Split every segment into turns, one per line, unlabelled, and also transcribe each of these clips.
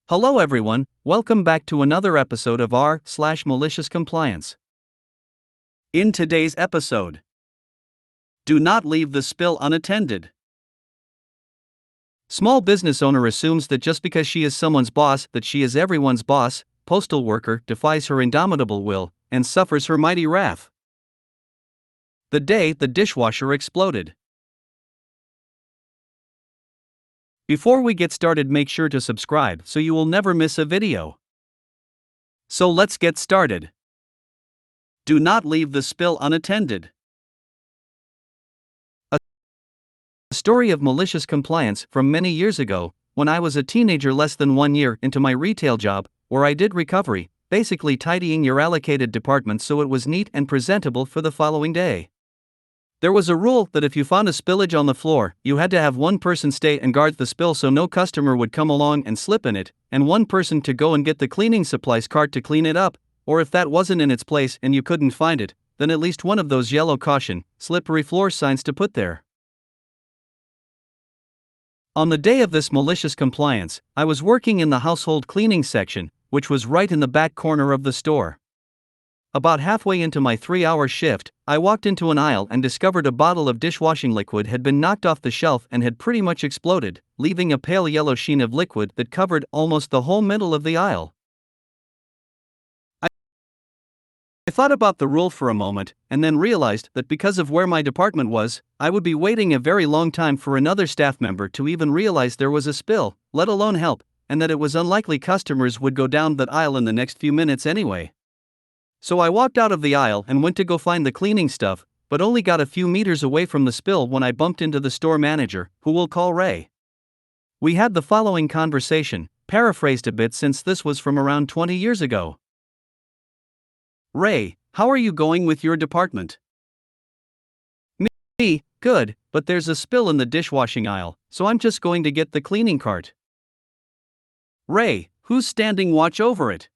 Hello everyone, welcome back to another episode of r/MaliciousCompliance. In today's episode, do not leave the spill unattended. Small business owner assumes that just because she is someone's boss that she is everyone's boss. Postal worker defies her indomitable will and suffers her mighty wrath. The day the dishwasher exploded. Before we get started, make sure to subscribe so you will never miss a video. So let's get started. Do not leave the spill unattended. A story of malicious compliance from many years ago, when I was a teenager less than 1 year into my retail job, where I did recovery, basically tidying your allocated department so it was neat and presentable for the following day. There was a rule that if you found a spillage on the floor, you had to have one person stay and guard the spill so no customer would come along and slip in it, and one person to go and get the cleaning supplies cart to clean it up, or if that wasn't in its place and you couldn't find it, then at least one of those yellow caution, slippery floor signs to put there. On the day of this malicious compliance, I was working in the household cleaning section, which was right in the back corner of the store. About halfway into my 3-hour shift, I walked into an aisle and discovered a bottle of dishwashing liquid had been knocked off the shelf and had pretty much exploded, leaving a pale yellow sheen of liquid that covered almost the whole middle of the aisle. I thought about the rule for a moment, and then realized that because of where my department was, I would be waiting a very long time for another staff member to even realize there was a spill, let alone help, and that it was unlikely customers would go down that aisle in the next few minutes anyway. So I walked out of the aisle and went to go find the cleaning stuff, but only got a few meters away from the spill when I bumped into the store manager, who we'll call Ray. We had the following conversation, paraphrased a bit since this was from around 20 years ago. Ray, how are you going with your department? Me, good, but there's a spill in the dishwashing aisle, so I'm just going to get the cleaning cart. Ray, who's standing watch over it?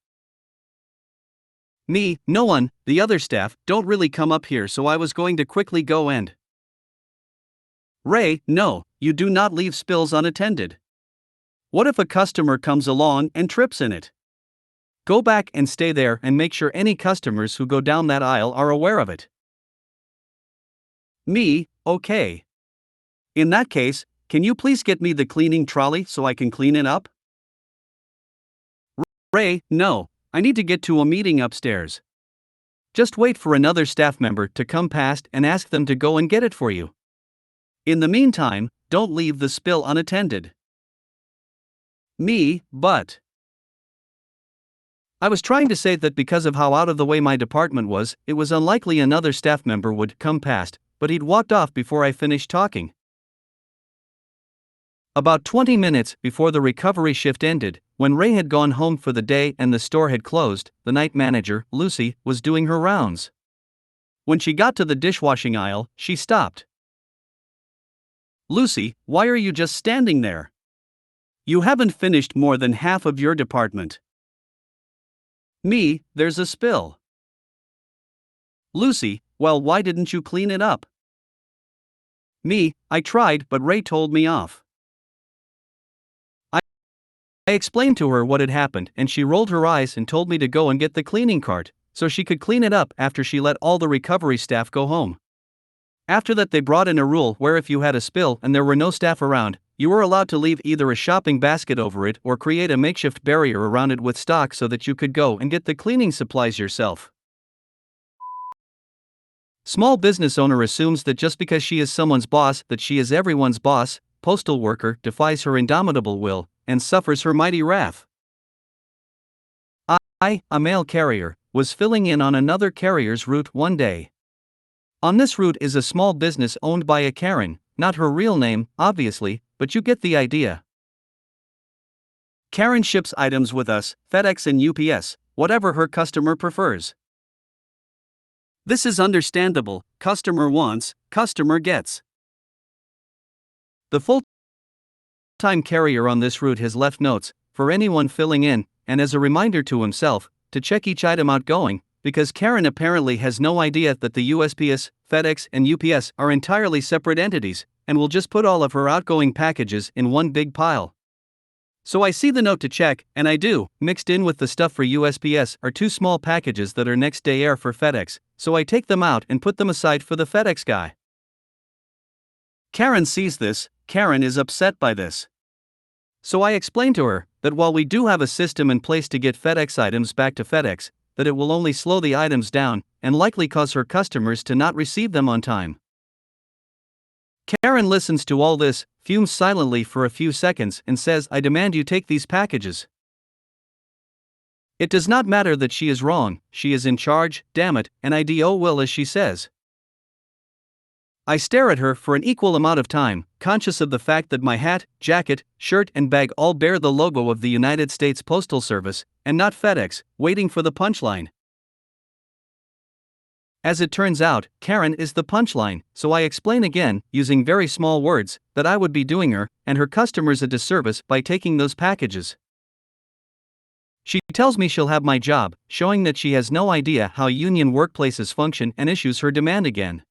Me, no one, the other staff don't really come up here, so I was going to quickly go and. Ray, no, you do not leave spills unattended. What if a customer comes along and trips in it? Go back and stay there and make sure any customers who go down that aisle are aware of it. Me, okay. In that case, can you please get me the cleaning trolley so I can clean it up? Ray, no. I need to get to a meeting upstairs. Just wait for another staff member to come past and ask them to go and get it for you. In the meantime, don't leave the spill unattended. Me, but. I was trying to say that because of how out of the way my department was, it was unlikely another staff member would come past, but he'd walked off before I finished talking. About 20 minutes before the recovery shift ended, when Ray had gone home for the day and the store had closed, the night manager, Lucy, was doing her rounds. When she got to the dishwashing aisle, she stopped. Lucy, why are you just standing there? You haven't finished more than half of your department. Me, there's a spill. Lucy, well, why didn't you clean it up? Me, I tried, but Ray told me off. I explained to her what had happened and she rolled her eyes and told me to go and get the cleaning cart, so she could clean it up after she let all the recovery staff go home. After that, they brought in a rule where if you had a spill and there were no staff around, you were allowed to leave either a shopping basket over it or create a makeshift barrier around it with stock so that you could go and get the cleaning supplies yourself. Small business owner assumes that just because she is someone's boss that she is everyone's boss. Postal worker defies her indomitable will and suffers her mighty wrath. I, a mail carrier, was filling in on another carrier's route one day. On this route is a small business owned by a Karen, not her real name, obviously, but you get the idea. Karen ships items with us, FedEx and UPS, whatever her customer prefers. This is understandable, customer wants, customer gets. The full-time carrier on this route has left notes, for anyone filling in, and as a reminder to himself, to check each item outgoing, because Karen apparently has no idea that the USPS, FedEx, and UPS are entirely separate entities, and will just put all of her outgoing packages in one big pile. So I see the note to check, and I do. Mixed in with the stuff for USPS are two small packages that are next day air for FedEx, so I take them out and put them aside for the FedEx guy. Karen sees this. Karen is upset by this. So I explain to her that while we do have a system in place to get FedEx items back to FedEx, that it will only slow the items down and likely cause her customers to not receive them on time. Karen listens to all this, fumes silently for a few seconds, and says, "I demand you take these packages." It does not matter that she is wrong, she is in charge, damn it, and I will as she says. I stare at her for an equal amount of time, conscious of the fact that my hat, jacket, shirt, and bag all bear the logo of the United States Postal Service, and not FedEx, waiting for the punchline. As it turns out, Karen is the punchline, so I explain again, using very small words, that I would be doing her and her customers a disservice by taking those packages. She tells me she'll have my job, showing that she has no idea how union workplaces function, and issues her demand again.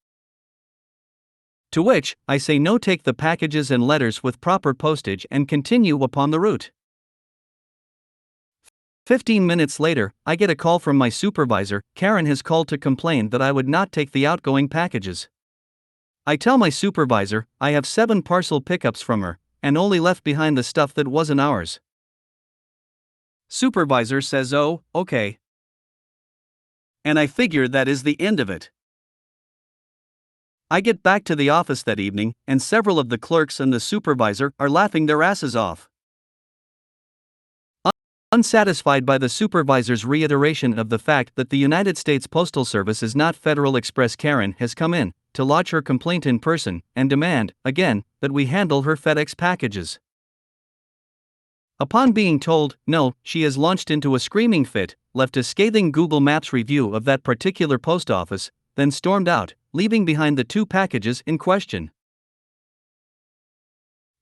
To which, I say no, take the packages and letters with proper postage and continue upon the route. 15 minutes later, I get a call from my supervisor. Karen has called to complain that I would not take the outgoing packages. I tell my supervisor I have 7 parcel pickups from her, and only left behind the stuff that wasn't ours. Supervisor says, "Oh, okay." And I figure that is the end of it. I get back to the office that evening, and several of the clerks and the supervisor are laughing their asses off. Unsatisfied by the supervisor's reiteration of the fact that the United States Postal Service is not Federal Express, Karen has come in to lodge her complaint in person and demand, again, that we handle her FedEx packages. Upon being told no, she has launched into a screaming fit, left a scathing Google Maps review of that particular post office, then stormed out, leaving behind the 2 packages in question.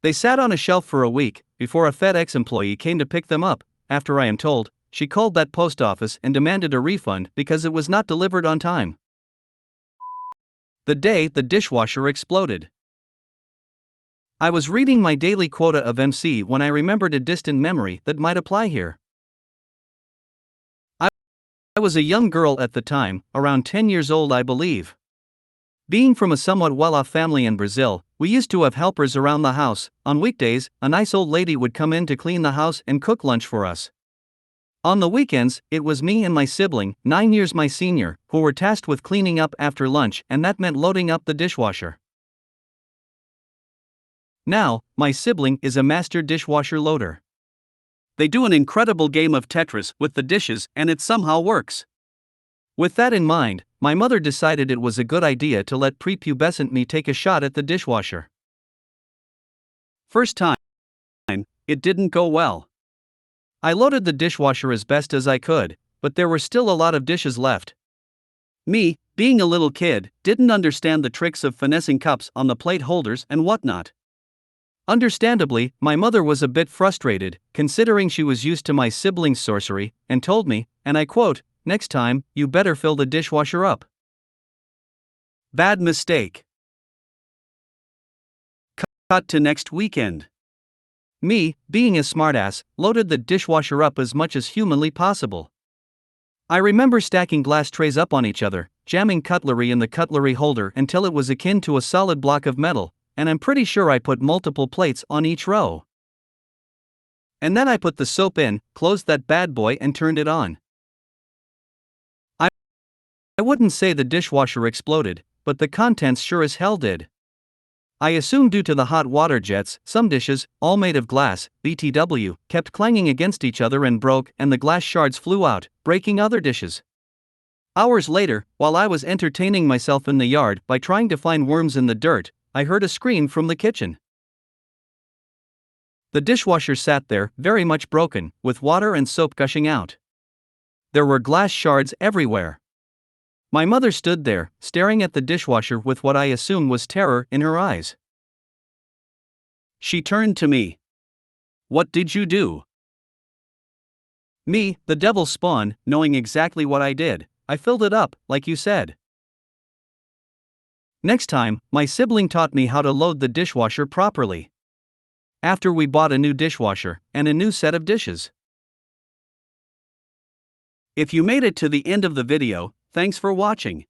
They sat on a shelf for a week before a FedEx employee came to pick them up. After I am told, she called that post office and demanded a refund because it was not delivered on time. The day the dishwasher exploded. I was reading my daily quota of MC when I remembered a distant memory that might apply here. I was a young girl at the time, around 10 years old I believe. Being from a somewhat well-off family in Brazil, we used to have helpers around the house. On weekdays, a nice old lady would come in to clean the house and cook lunch for us. On the weekends, it was me and my sibling, 9 years my senior, who were tasked with cleaning up after lunch, and that meant loading up the dishwasher. Now, my sibling is a master dishwasher loader. They do an incredible game of Tetris with the dishes, and it somehow works. With that in mind, my mother decided it was a good idea to let prepubescent me take a shot at the dishwasher. First time, it didn't go well. I loaded the dishwasher as best as I could, but there were still a lot of dishes left. Me, being a little kid, didn't understand the tricks of finessing cups on the plate holders and whatnot. Understandably, my mother was a bit frustrated, considering she was used to my sibling's sorcery, and told me, and I quote, "Next time, you better fill the dishwasher up." Bad mistake. Cut to next weekend. Me, being a smartass, loaded the dishwasher up as much as humanly possible. I remember stacking glass trays up on each other, jamming cutlery in the cutlery holder until it was akin to a solid block of metal, and I'm pretty sure I put multiple plates on each row. And then I put the soap in, closed that bad boy, and turned it on. I wouldn't say the dishwasher exploded, but the contents sure as hell did. I assume due to the hot water jets, some dishes, all made of glass, BTW, kept clanging against each other and broke, and the glass shards flew out, breaking other dishes. Hours later, while I was entertaining myself in the yard by trying to find worms in the dirt, I heard a scream from the kitchen. The dishwasher sat there, very much broken, with water and soap gushing out. There were glass shards everywhere. My mother stood there, staring at the dishwasher with what I assume was terror in her eyes. She turned to me. "What did you do?" Me, the devil's spawn, knowing exactly what I did, I filled it up, like you said. Next time, my sibling taught me how to load the dishwasher properly. after we bought a new dishwasher and a new set of dishes. If you made it to the end of the video, thanks for watching.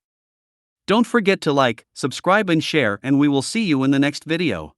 Don't forget to like, subscribe and share, and we will see you in the next video.